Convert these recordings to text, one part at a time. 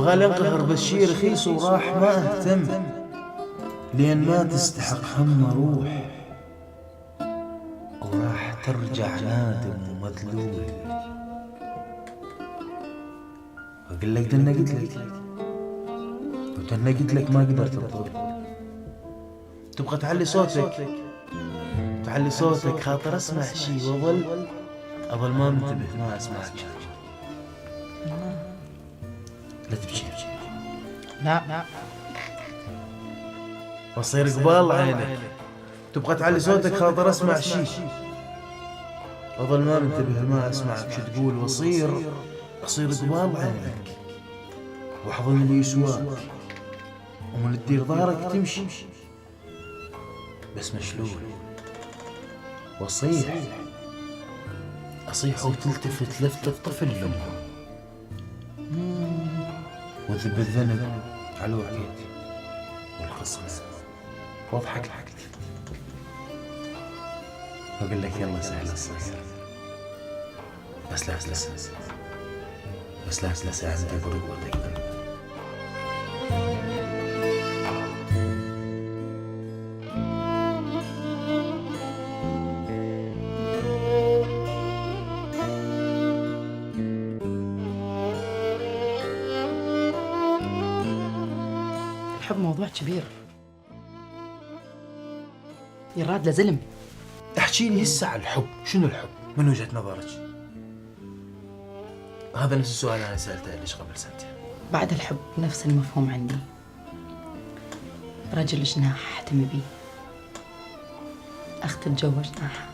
غالي انقهر بس شي رخيص وراح ما اهتم، لين ما تستحق هم روح، وراح ترجع نادم ومذلول. اقول لك دنا قلت لك، ودنا قلت لك ما قدرت تطول. تبغى تعلي صوتك، تعلي صوتك خاطر اسمع شي واظل ما منتبه ما اسمعك. لا تبكي. لا واصير قبال عينك. تبغى تعلي صوتك خاطر اسمع شي اظل ما منتبه ما اسمعك شو تقول، واصير قبال عينك، واحضن اللي يسواك، ومن تدير ظهرك تمشي بس مشلول. اصيح وتلتفت لفتة طفل لامه، وذب الذنب على وعيتي والقصة واضحك لحقت. واقول لك يلا سهل الصغير، بس لا عندك برقبتك. الحب موضوع كبير يراد لزلم. احكي لي هسه على الحب، شنو الحب من وجهة نظرك؟ هذا نفس السؤال انا سألته ليش قبل سنتين. بعد الحب نفس المفهوم عندي، رجل جناح احتمي بيه، اخت تتجوز جناحها،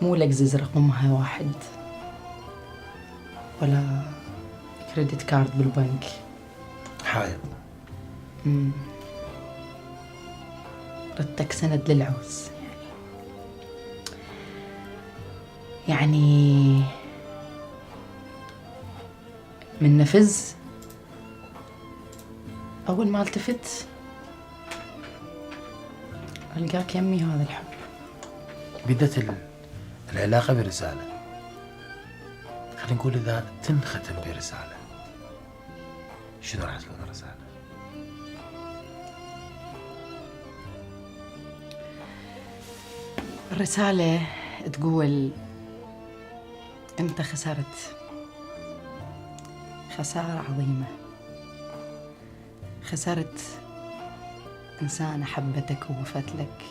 مو لقزز رقمها واحد ولا كريدت كارد بالبنك، حايض. ردتك سند للعوز يعني من نفز أول ما التفت ألقاك يمي. هذا الحب. بدت العلاقة برسالة، خلينا نقول إذا تنختم برسالة، شنو راح تكون الرسالة؟ الرسالة تقول أنت خسرت خسارة عظيمة، خسرت إنسانة حبتك ووفت لك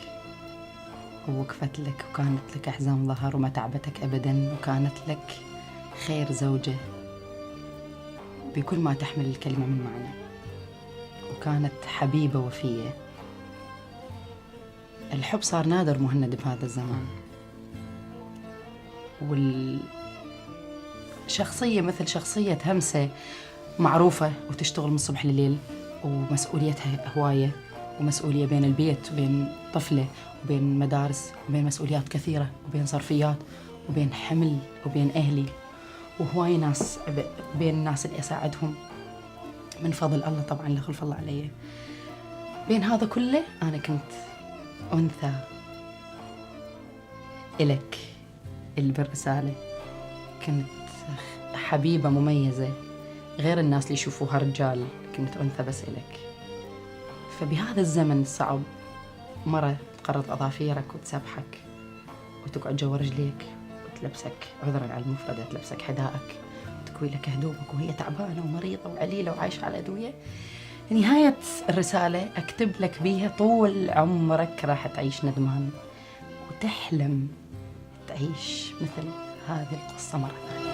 ووقفت لك وكانت لك أحزان ظهر وما تعبتك أبداً، وكانت لك خير زوجة بكل ما تحمل الكلمة من معنى، وكانت حبيبة وفية. الحب صار نادر مهند بهذا الزمان، والشخصية مثل شخصية همسة معروفة وتشتغل من الصبح لليل، ومسؤوليتها هواية، ومسؤولية بين البيت وبين طفلة وبين مدارس وبين مسؤوليات كثيرة وبين صرفيات وبين حمل وبين أهلي وهواي ناس، بين الناس اللي أساعدهم من فضل الله طبعاً لا خلف الله علي. بين هذا كله أنا كنت أنثى إلك اللي بالرسالة، كنت حبيبة مميزة غير الناس اللي يشوفوها رجال، كنت أنثى بس إلك. فبهذا الزمن الصعب مرة تقرض أظافيرك وتسبحك وتقعد جوا رجليك وتلبسك، عذراً على المفردة، تلبسك حذائك وتكوي لك هدومك وهي تعبانة ومريضة وعليلة وعايشة على أدوية. نهاية الرسالة أكتب لك بيها طول عمرك راح تعيش ندمان وتحلم تعيش مثل هذه القصة مرة ثانية.